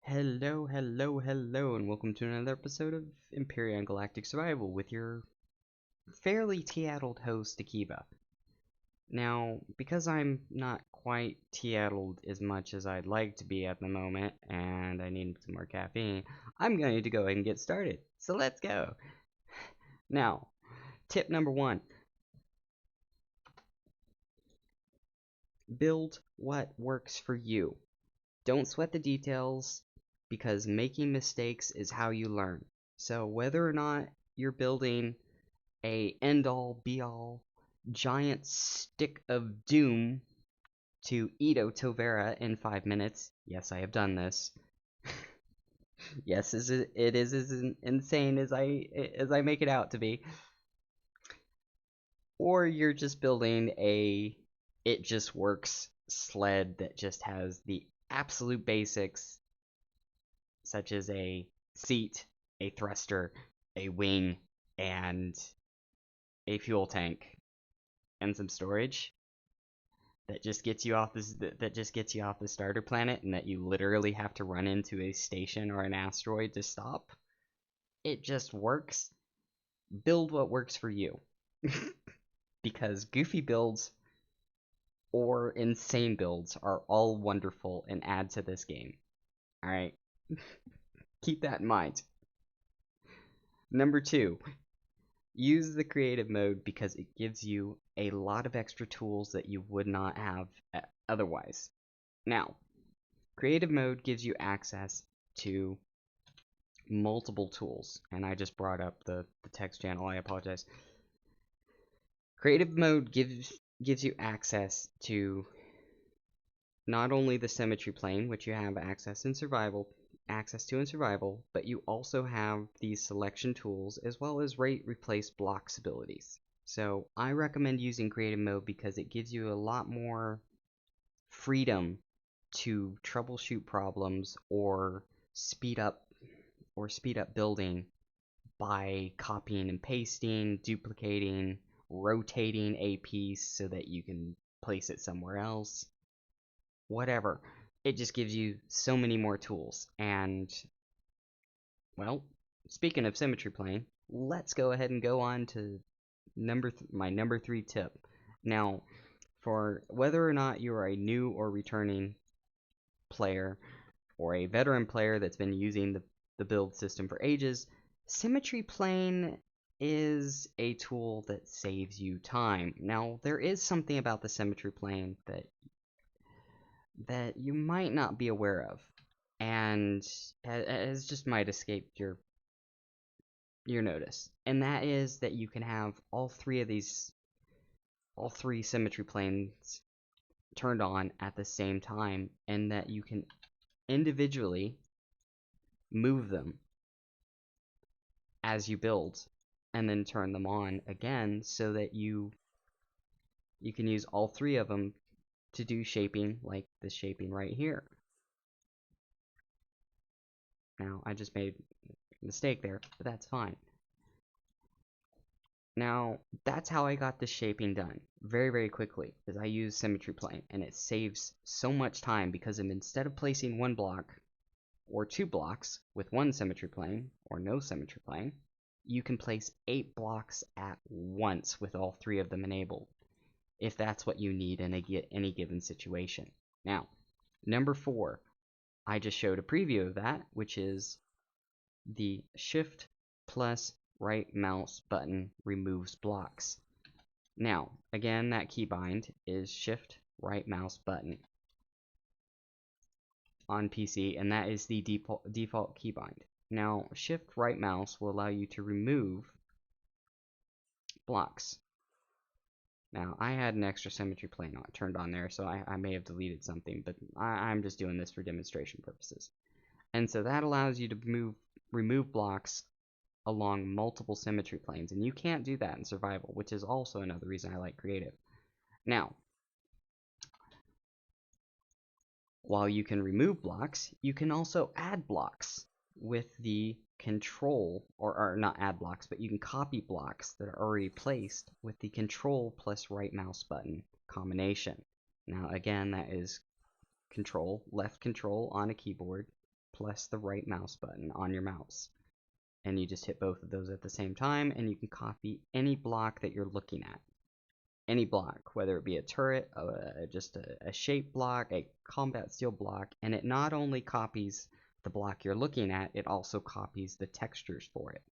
Hello, hello, hello, and welcome to another episode of Empyrion Galactic Survival with your fairly teaddled host, Akeva. Now, because I'm not quite teaddled as much as I'd like to be at the moment, and I need some more caffeine, I'm going to go ahead and get started. So let's go! Now, tip number one. Build what works for you. Don't sweat the details, because making mistakes is how you learn. So whether or not you're building a end-all be-all giant stick of doom to Ito Tovera in 5 minutes, yes, I have done this. Yes, it is as insane as I make it out to be. Or you're just building a it just works sled that just has the absolute basics, such as a seat, a thruster, a wing, and a fuel tank, and some storage that just gets you off the starter planet, and that you literally have to run into a station or an asteroid to stop. It just works. Build what works for you. Because goofy builds or insane builds are all wonderful and add to this game. Alright? Keep that in mind. Number 2, use the creative mode because it gives you a lot of extra tools that you would not have otherwise. Now, creative mode gives you access to multiple tools, and I just brought up the text channel, I apologize. Creative mode gives you access to not only the symmetry plane, which you have access to in survival, but you also have these selection tools as well as rate replace blocks abilities. So I recommend using creative mode because it gives you a lot more freedom to troubleshoot problems or speed up building by copying and pasting, duplicating, rotating a piece so that you can place it somewhere else. Whatever. It just gives you so many more tools. And, well, speaking of symmetry plane, let's go ahead and go on to my number 3 tip. Now, for whether or not you are a new or returning player, or a veteran player that's been using the build system for ages, symmetry plane is a tool that saves you time. Now, there is something about the symmetry plane that you might not be aware of, and has just might escape your notice, and that is that you can have all three symmetry planes turned on at the same time, and that you can individually move them as you build and then turn them on again, so that you can use all three of them to do shaping, like this shaping right here. Now, I just made a mistake there, but that's fine. Now, that's how I got this shaping done very, very quickly, is I use symmetry plane, and it saves so much time because instead of placing one block or 2 blocks with one symmetry plane or no symmetry plane, you can place 8 blocks at once with all 3 of them enabled, if that's what you need in any given situation. Now, number 4, I just showed a preview of that, which is the Shift plus right mouse button removes blocks. Now, again, that keybind is Shift right mouse button on PC, and that is the default keybind. Now, Shift right mouse will allow you to remove blocks. Now, I had an extra symmetry plane turned on there, so I may have deleted something, but I'm just doing this for demonstration purposes. And so that allows you to remove blocks along multiple symmetry planes, and you can't do that in survival, which is also another reason I like creative. Now, while you can remove blocks, you can also add blocks with the control, or not add blocks, but you can copy blocks that are already placed with the control plus right mouse button combination. Now, again, that is left control on a keyboard, plus the right mouse button on your mouse. And you just hit both of those at the same time, and you can copy any block that you're looking at. Any block, whether it be a turret, just a shape block, a combat steel block, and it not only copies the block you're looking at, it also copies the textures for it.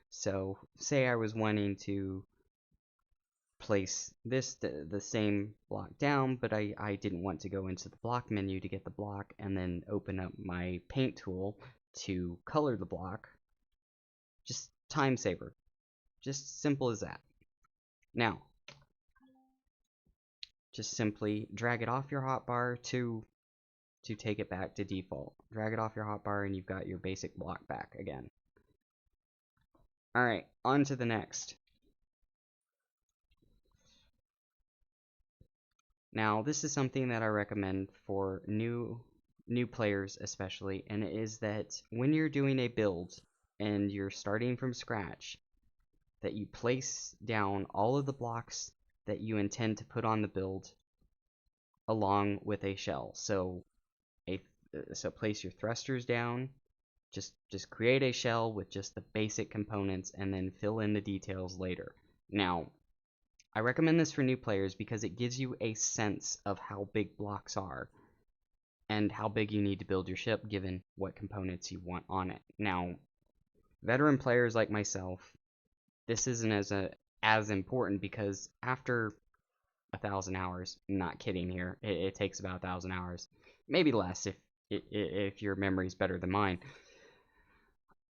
So, say I was wanting to place the same block down, but I didn't want to go into the block menu to get the block and then open up my paint tool to color the block. Just time saver. Just simple as that. Now, just simply drag it off your hotbar to take it back to default. Drag it off your hotbar and you've got your basic block back again. Alright, on to the next. Now, this is something that I recommend for new players especially, and it is that when you're doing a build and you're starting from scratch, that you place down all of the blocks that you intend to put on the build along with a shell. So place your thrusters down, just create a shell with just the basic components and then fill in the details later. Now, I recommend this for new players because it gives you a sense of how big blocks are and how big you need to build your ship given what components you want on it. Now, veteran players like myself, this isn't as important because after 1,000 hours, not kidding here, it takes about 1,000 hours, maybe less if your memory's better than mine.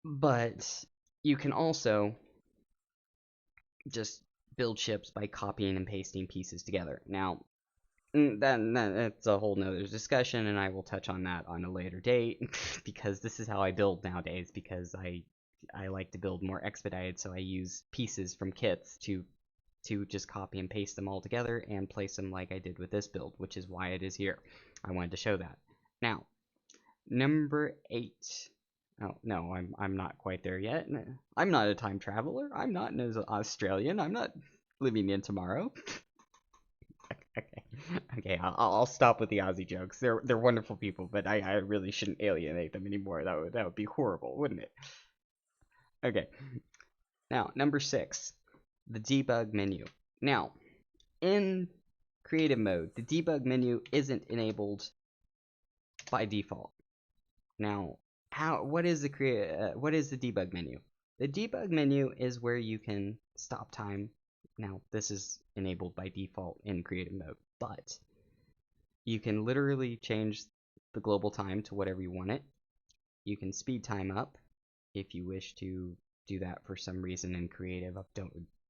But you can also just build ships by copying and pasting pieces together. Now, that's a whole nother discussion, and I will touch on that on a later date because this is how I build nowadays, because I like to build more expedited, so I use pieces from kits to just copy and paste them all together and place them like I did with this build, which is why it is here. I wanted to show that. Now, number 8. Oh, no, I'm not quite there yet. I'm not a time traveler. I'm not an Australian. I'm not living in tomorrow. Okay, I'll stop with the Aussie jokes. They're wonderful people, but I really shouldn't alienate them anymore. That would be horrible, wouldn't it? Okay. Now, number 6, the debug menu. Now, in creative mode, the debug menu isn't enabled by default. Now, what is the debug menu? The debug menu is where you can stop time. Now, this is enabled by default in creative mode, but you can literally change the global time to whatever you want it. You can speed time up if you wish to do that for some reason in creative.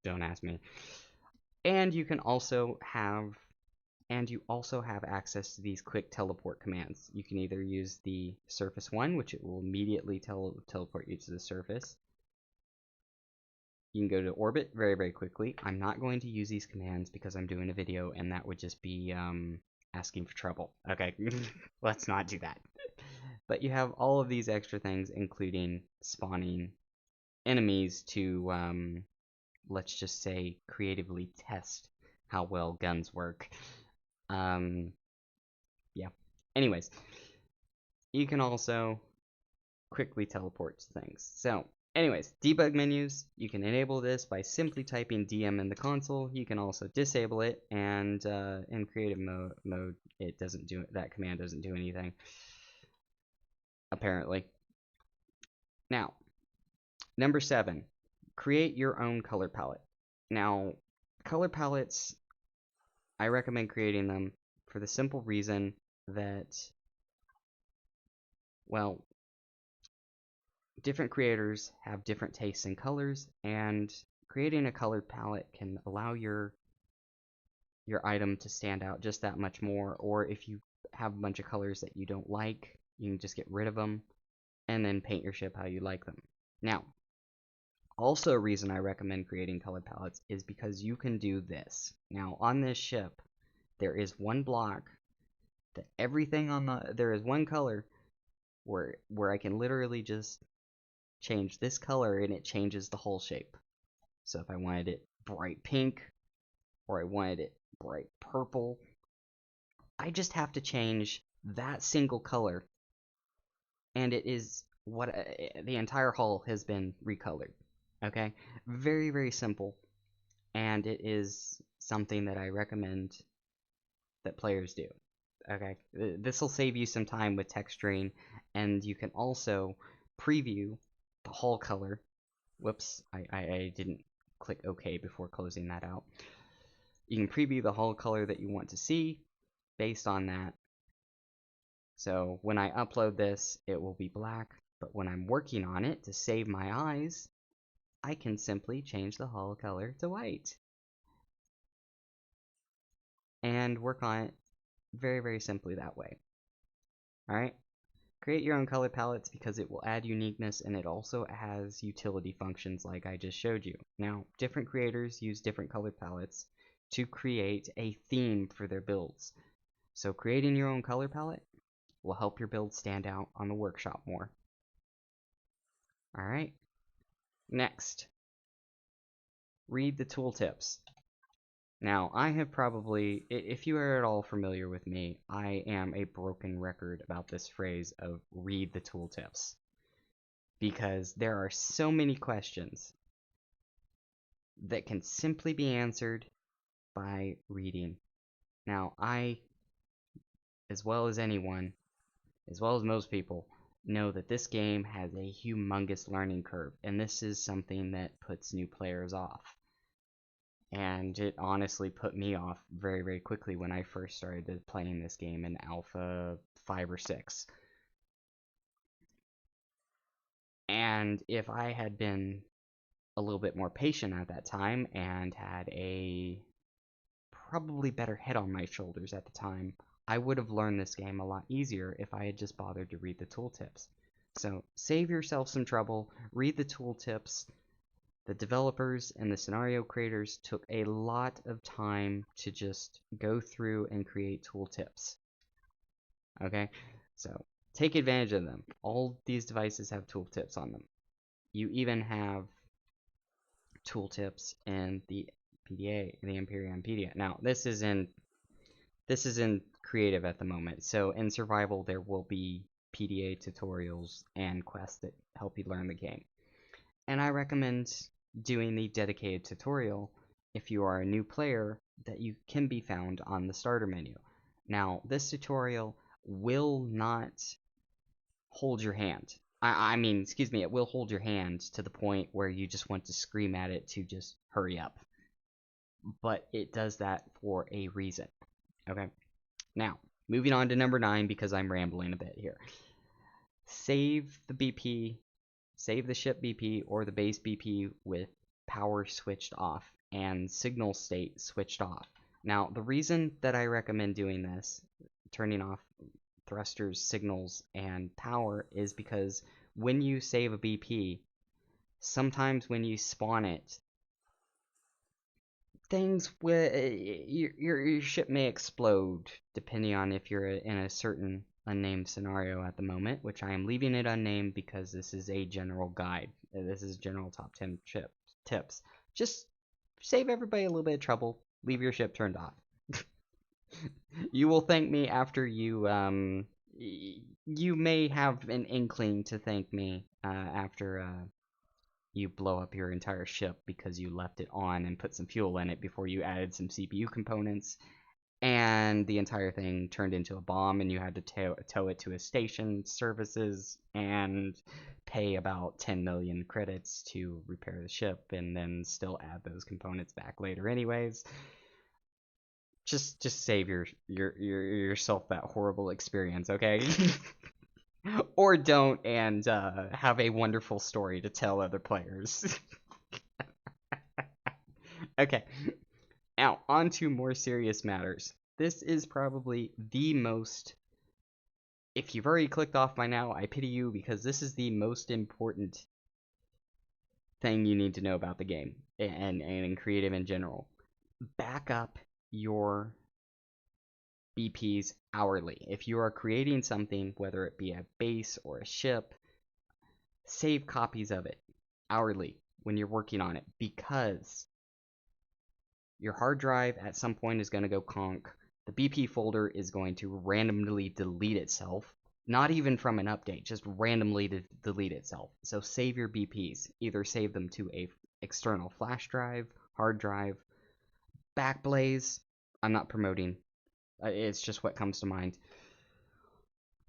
Don't ask me. And you also have access to these quick teleport commands. You can either use the surface one, which it will immediately teleport you to the surface. You can go to orbit very, very quickly. I'm not going to use these commands because I'm doing a video, and that would just be asking for trouble. Okay, let's not do that. But you have all of these extra things, including spawning enemies to, let's just say, creatively test how well guns work. Yeah. Anyways, you can also quickly teleport to things. So, anyways, debug menus, you can enable this by simply typing DM in the console. You can also disable it, and in creative mode, it doesn't do that command doesn't do anything. Apparently. Now, number 7, create your own color palette. Now, color palettes, I recommend creating them for the simple reason that, well, different creators have different tastes in colors, and creating a color palette can allow your item to stand out just that much more. Or if you have a bunch of colors that you don't like, you can just get rid of them and then paint your ship how you like them. Now, also a reason I recommend creating color palettes is because you can do this. Now, on this ship, there is one block that everything on there is one color where I can literally just change this color and it changes the whole shape. So if I wanted it bright pink or I wanted it bright purple, I just have to change that single color and it is what the entire hull has been recolored. Okay, very, very simple, and it is something that I recommend that players do. Okay, this will save you some time with texturing, and you can also preview the hull color. Whoops, I didn't click OK before closing that out. You can preview the hull color that you want to see based on that. So when I upload this, it will be black, but when I'm working on it to save my eyes, I can simply change the hull color to white and work on it very, very simply that way. Alright? Create your own color palettes because it will add uniqueness, and it also has utility functions like I just showed you. Now, different creators use different color palettes to create a theme for their builds. So creating your own color palette will help your build stand out on the workshop more. Alright? Next, read the tooltips. Now, I have probably, if you are at all familiar with me, I am a broken record about this phrase of read the tooltips. Because there are so many questions that can simply be answered by reading. Now, I, as well as anyone, as well as most people, know that this game has a humongous learning curve, and this is something that puts new players off. And it honestly put me off very, very quickly when I first started playing this game in Alpha 5 or 6. And if I had been a little bit more patient at that time and had a probably better head on my shoulders at the time, I would have learned this game a lot easier if I had just bothered to read the tooltips. So save yourself some trouble, read the tooltips. The developers and the scenario creators took a lot of time to just go through and create tooltips. Okay, so take advantage of them. All these devices have tooltips on them. You even have tooltips in the PDA, in the Empyrion PDA. Now, this is in creative at the moment. So in survival, there will be PDA tutorials and quests that help you learn the game. And I recommend doing the dedicated tutorial if you are a new player that you can be found on the starter menu. Now, this tutorial will not hold your hand. I mean, excuse me, it will hold your hand to the point where you just want to scream at it to just hurry up. But it does that for a reason. Okay? Now, moving on to number 9 because I'm rambling a bit here. Save the BP, save the ship BP or the base BP with power switched off and signal state switched off. Now, the reason that I recommend doing this, turning off thrusters, signals, and power, is because when you save a BP, sometimes when you spawn it, things with your ship may explode depending on if you're in a certain unnamed scenario at the moment, which I am leaving it unnamed because this is a general guide. This is general top 10 ship tips. Just save everybody a little bit of trouble. Leave your ship turned off. You will thank me after you you may have an inkling to thank me after you blow up your entire ship because you left it on and put some fuel in it before you added some CPU components, and the entire thing turned into a bomb and you had to tow it to a station services and pay about 10 million credits to repair the ship and then still add those components back later anyways. Just save yourself that horrible experience, okay? Or don't, and have a wonderful story to tell other players. Okay, now on to more serious matters. This is probably the most, if you've already clicked off by now, I pity you, because this is the most important thing you need to know about the game and in creative in general. Back up your BPs hourly. If you are creating something, whether it be a base or a ship, save copies of it hourly when you're working on it, because your hard drive at some point is going to go conk. The BP folder is going to randomly delete itself Not even from an update, just randomly to delete itself. So save your BPs. Either save them to a external flash drive, hard drive, Backblaze. I'm not promoting. It's just what comes to mind.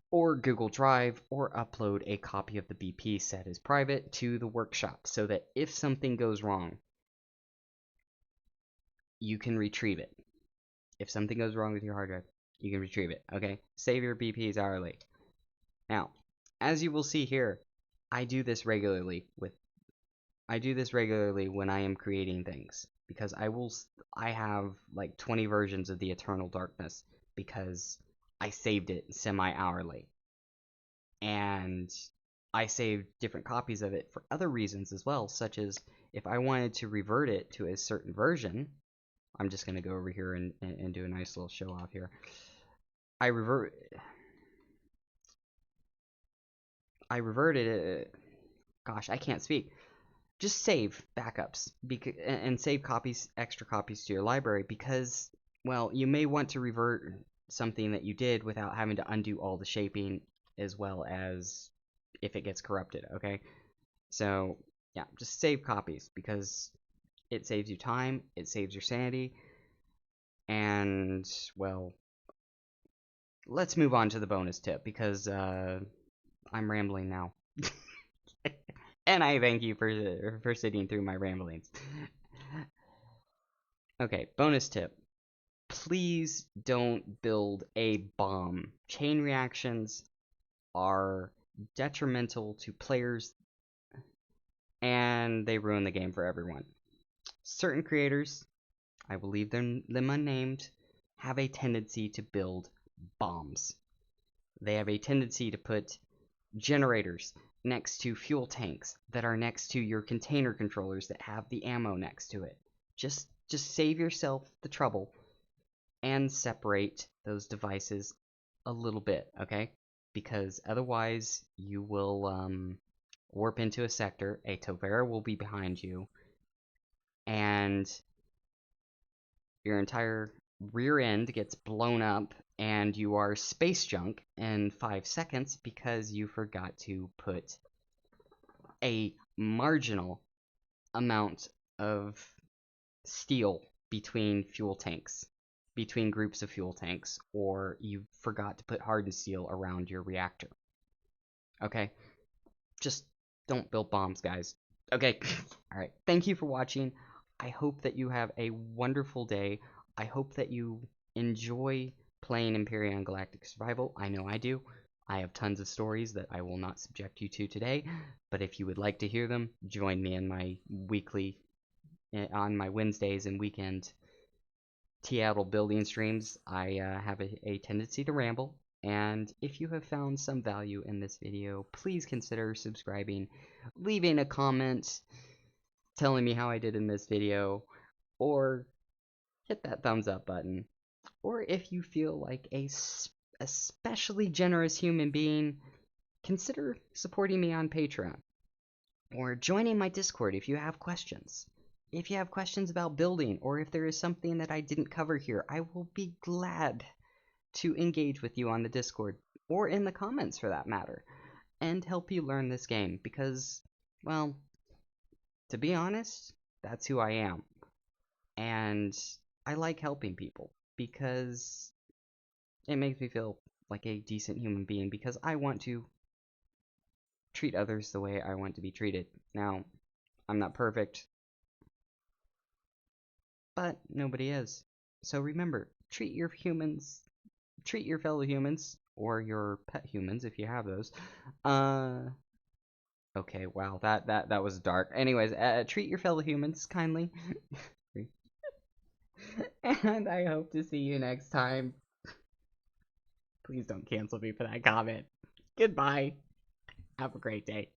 Or Google Drive, or upload a copy of the BP set as private to the workshop so that if something goes wrong, you can retrieve it. If something goes wrong with your hard drive, you can retrieve it, okay? Save your BPs hourly. Now, as you will see here, I do this regularly when I am creating things because I have like 20 versions of the Eternal Darkness because I saved it semi-hourly. And I saved different copies of it for other reasons as well, such as if I wanted to revert it to a certain version, I'm just going to go over here and do a nice little show off here. I reverted it. Gosh, I can't speak. Just save backups and save extra copies to your library because, well, you may want to revert something that you did without having to undo all the shaping as well as if it gets corrupted, okay? So, yeah, just save copies because it saves you time, it saves your sanity, and, well, let's move on to the bonus tip because I'm rambling now. And I thank you for sitting through my ramblings. Okay, bonus tip. Please don't build a bomb. Chain reactions are detrimental to players and they ruin the game for everyone. Certain creators, I will leave them unnamed, have a tendency to build bombs. They have a tendency to put generators next to fuel tanks that are next to your container controllers that have the ammo next to it. Just save yourself the trouble and separate those devices a little bit, okay? Because otherwise you will warp into a sector, a Tovera will be behind you, and your entire rear end gets blown up and you are space junk in 5 seconds because you forgot to put a marginal amount of steel between fuel tanks, between groups of fuel tanks, or you forgot to put hardened steel around your reactor. Okay? Just don't build bombs, guys. Okay? Alright, thank you for watching. I hope that you have a wonderful day. I hope that you enjoy playing Empyrion Galactic Survival. I know I do. I have tons of stories that I will not subject you to today, but if you would like to hear them, join me in my on my Wednesdays and weekend Seattle building streams. I have a tendency to ramble, and if you have found some value in this video, please consider subscribing, leaving a comment, telling me how I did in this video, or hit that thumbs up button. Or if you feel like a especially generous human being, consider supporting me on Patreon, or joining my Discord if you have questions. If you have questions about building, or if there is something that I didn't cover here, I will be glad to engage with you on the Discord, or in the comments for that matter, and help you learn this game, because, well, to be honest, that's who I am. And I like helping people, because it makes me feel like a decent human being, because I want to treat others the way I want to be treated. Now, I'm not perfect, but nobody is. So remember, treat your fellow humans, or your pet humans if you have those. Okay, wow, that was dark. Anyways, treat your fellow humans kindly. And I hope to see you next time. Please don't cancel me for that comment. Goodbye. Have a great day.